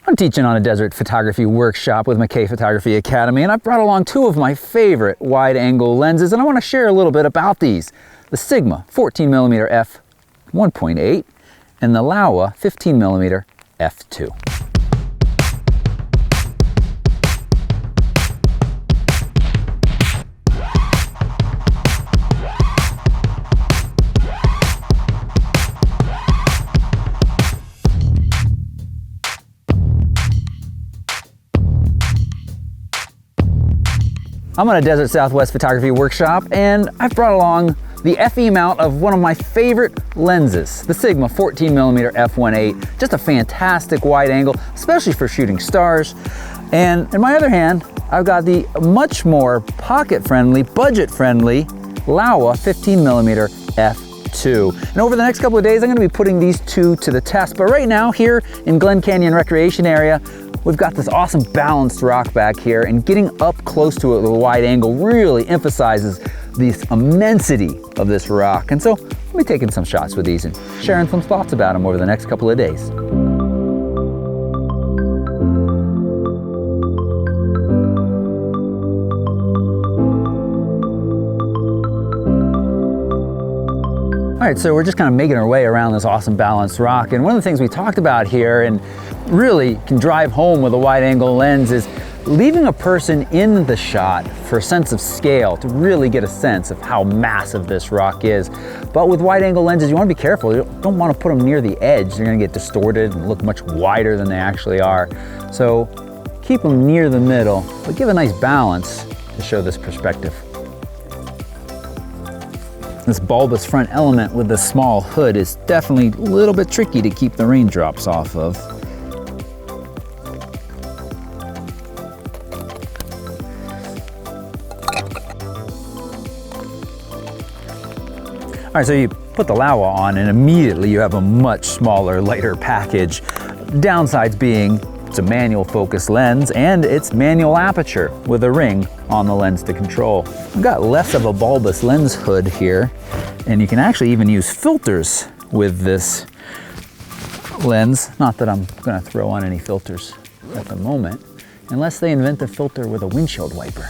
I'm teaching on a desert photography workshop with McKay Photography Academy, and I've brought along two of my favorite wide-angle lenses, and I want to share a little bit about these. The Sigma 14mm f1.8 and the Laowa 15mm f2. I'm on a desert Southwest photography workshop, and I've brought along the FE mount of one of my favorite lenses, the Sigma 14mm f1.8. Just a fantastic wide angle, especially for shooting stars. And in my other hand, I've got the much more pocket-friendly, budget-friendly Laowa 15mm f2. And over the next couple of days, I'm going to be putting these two to the test. But right now, here in Glen Canyon Recreation Area, we've got this awesome balanced rock back here, and getting up close to it with a wide angle really emphasizes the immensity of this rock. And so I'll be taking some shots with these and sharing some thoughts about them over the next couple of days. All right, so we're just kind of making our way around this awesome balanced rock. And one of the things we talked about here and really can drive home with a wide angle lens is leaving a person in the shot for a sense of scale, to really get a sense of how massive this rock is. But with wide angle lenses, you want to be careful. You don't want to put them near the edge. They're going to get distorted and look much wider than they actually are. So keep them near the middle, but give a nice balance to show this perspective. This bulbous front element with the small hood is definitely a little bit tricky to keep the raindrops off of. All right, so you put the Laowa on and immediately you have a much smaller, lighter package. Downsides being it's a manual focus lens and it's manual aperture with a ring on the lens to control. I've got less of a bulbous lens hood here, and you can actually even use filters with this lens. Not that I'm gonna throw on any filters at the moment, unless they invent a filter with a windshield wiper.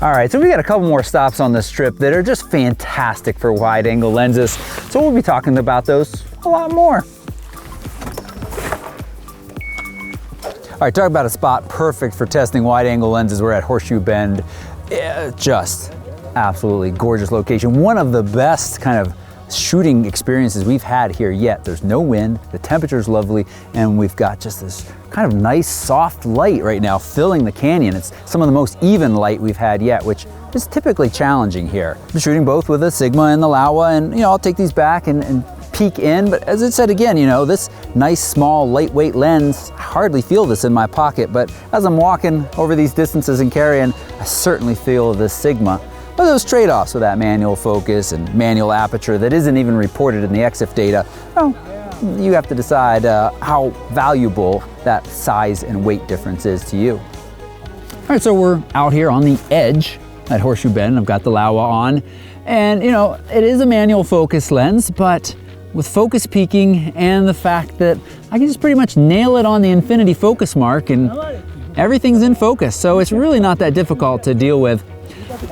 All right, so we got a couple more stops on this trip that are just fantastic for wide angle lenses. So we'll be talking about those a lot more. All right, talk about a spot perfect for testing wide angle lenses. We're at Horseshoe Bend. Just absolutely gorgeous location. One of the best kind of shooting experiences we've had here yet. There's no wind, the temperature's lovely, and we've got just this kind of nice soft light right now filling the canyon. It's some of the most even light we've had yet, which is typically challenging here. I'm shooting both with the Sigma and the Laowa, and I'll take these back and peek in, but as I said again, this nice small lightweight lens, I hardly feel this in my pocket, but as I'm walking over these distances in carrying, I certainly feel this Sigma. But those trade-offs with that manual focus and manual aperture that isn't even reported in the EXIF data, well, you have to decide how valuable that size and weight difference is to you. All right, so we're out here on the edge at Horseshoe Bend. I've got the Laowa on, and it is a manual focus lens, but with focus peaking and the fact that I can just pretty much nail it on the infinity focus mark and everything's in focus, so it's really not that difficult to deal with.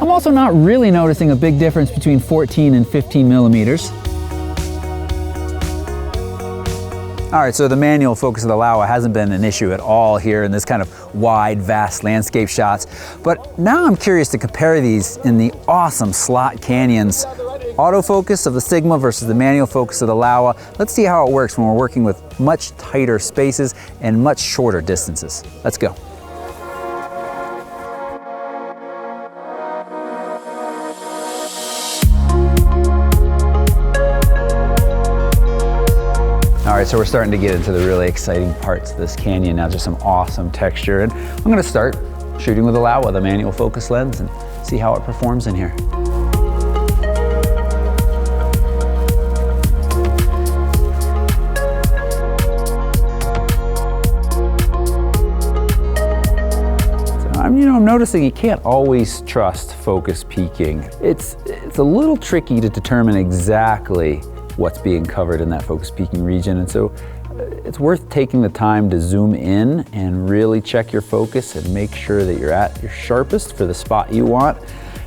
I'm also not really noticing a big difference between 14 and 15 millimeters. All right, so the manual focus of the Laowa hasn't been an issue at all here in this kind of wide, vast landscape shots. But now I'm curious to compare these in the awesome slot canyons. Autofocus of the Sigma versus the manual focus of the Laowa. Let's see how it works when we're working with much tighter spaces and much shorter distances. Let's go. All right, so we're starting to get into the really exciting parts of this canyon now. Just some awesome texture, and I'm gonna start shooting with the Laowa, the manual focus lens, and see how it performs in here. I'm noticing you can't always trust focus peaking. It's it's a little tricky to determine exactly what's being covered in that focus peaking region. And so it's worth taking the time to zoom in and really check your focus and make sure that you're at your sharpest for the spot you want.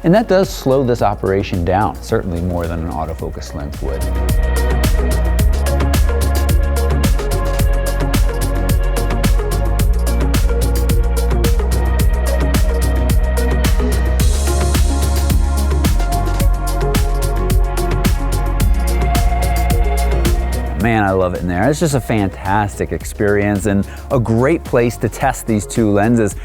And that does slow this operation down, certainly more than an autofocus lens would. Man, I love it in there. It's just a fantastic experience and a great place to test these two lenses.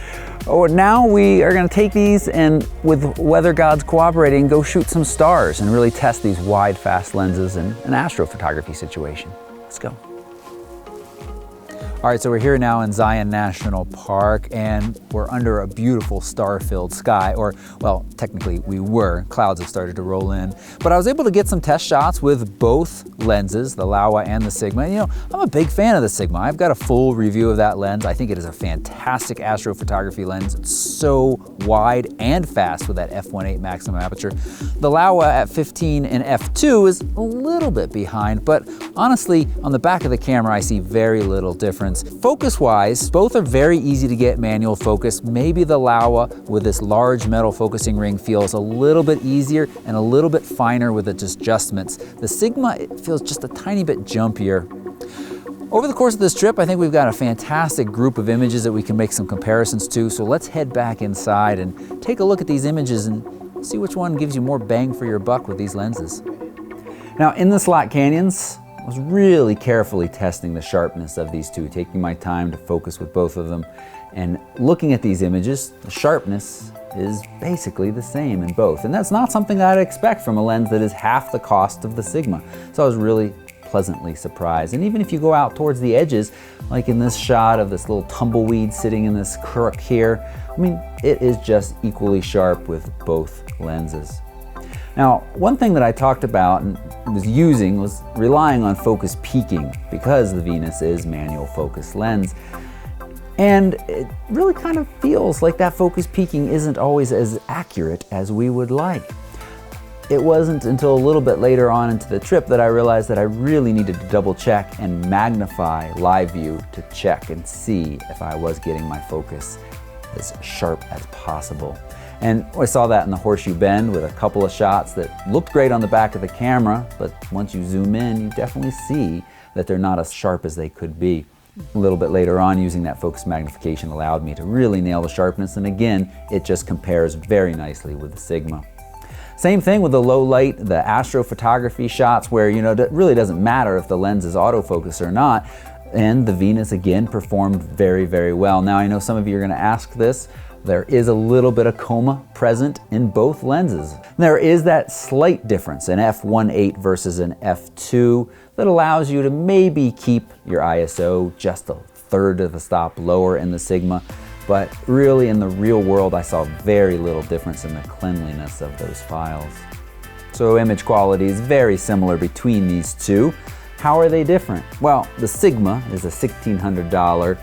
Oh, now we are going to take these and, with weather gods cooperating, go shoot some stars and really test these wide, fast lenses in an astrophotography situation. Let's go. All right, so we're here now in Zion National Park and we're under a beautiful star-filled sky, or, well, technically we were. Clouds have started to roll in. But I was able to get some test shots with both lenses, the Laowa and the Sigma. You know, I'm a big fan of the Sigma. I've got a full review of that lens. I think it is a fantastic astrophotography lens. It's so wide and fast with that f1.8 maximum aperture. The Laowa at 15 and f2 is a little bit behind, but honestly, on the back of the camera, I see very little difference. Focus-wise, both are very easy to get manual focus. Maybe the Laowa with this large metal focusing ring feels a little bit easier and a little bit finer with its adjustments. The Sigma, it feels just a tiny bit jumpier. Over the course of this trip, I think we've got a fantastic group of images that we can make some comparisons to. So let's head back inside and take a look at these images and see which one gives you more bang for your buck with these lenses. Now, in the slot canyons, I was really carefully testing the sharpness of these two, taking my time to focus with both of them. And looking at these images, the sharpness is basically the same in both. And that's not something I'd expect from a lens that is half the cost of the Sigma. So I was really pleasantly surprised. And even if you go out towards the edges, like in this shot of this little tumbleweed sitting in this crook here, I mean, it is just equally sharp with both lenses. Now, one thing that I talked about and was relying on focus peaking because the Venus is manual focus lens. And it really kind of feels like that focus peaking isn't always as accurate as we would like. It wasn't until a little bit later on into the trip that I realized that I really needed to double check and magnify live view to check and see if I was getting my focus as sharp as possible. And I saw that in the Horseshoe Bend with a couple of shots that looked great on the back of the camera, but once you zoom in, you definitely see that they're not as sharp as they could be. A little bit later on, using that focus magnification allowed me to really nail the sharpness, and again, it just compares very nicely with the Sigma. Same thing with the low light, the astrophotography shots where, you know, it really doesn't matter if the lens is autofocus or not, and the Venus again performed very, very well. Now I know some of you are gonna ask this. There is a little bit of coma present in both lenses. There is that slight difference in f1.8 versus an f2 that allows you to maybe keep your ISO just a third of a stop lower in the Sigma, but really in the real world I saw very little difference in the cleanliness of those files. So image quality is very similar between these two. How are they different? Well, the Sigma is a $1,600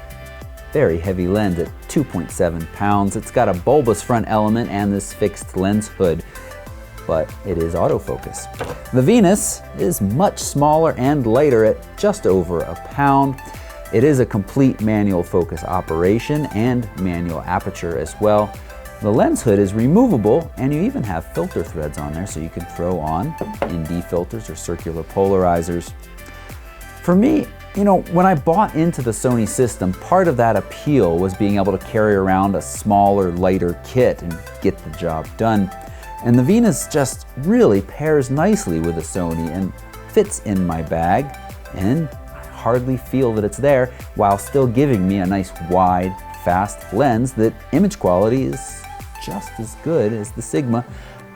very heavy lens at 2.7 pounds. It's got a bulbous front element and this fixed lens hood, but it is autofocus. The Venus is much smaller and lighter at just over a pound. It is a complete manual focus operation and manual aperture as well. The lens hood is removable and you even have filter threads on there so you can throw on ND filters or circular polarizers. For me, you know, when I bought into the Sony system, part of that appeal was being able to carry around a smaller, lighter kit and get the job done. And the Venus just really pairs nicely with the Sony and fits in my bag, and I hardly feel that it's there while still giving me a nice wide, fast lens that image quality is just as good as the Sigma,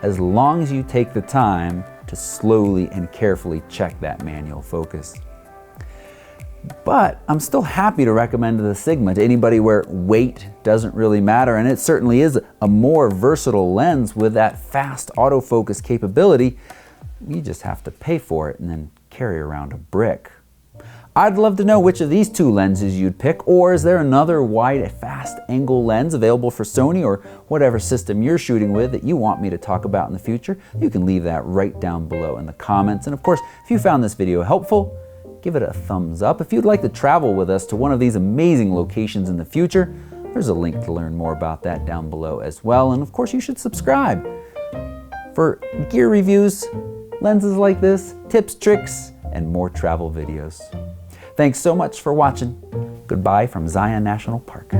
as long as you take the time to slowly and carefully check that manual focus. But I'm still happy to recommend the Sigma to anybody where weight doesn't really matter, and it certainly is a more versatile lens with that fast autofocus capability. You just have to pay for it and then carry around a brick. I'd love to know which of these two lenses you'd pick, or is there another wide fast angle lens available for Sony or whatever system you're shooting with that you want me to talk about in the future? You can leave that right down below in the comments. And of course, if you found this video helpful, give it a thumbs up. If you'd like to travel with us to one of these amazing locations in the future, there's a link to learn more about that down below as well. And of course, you should subscribe for gear reviews, lenses like this, tips, tricks, and more travel videos. Thanks so much for watching. Goodbye from Zion National Park.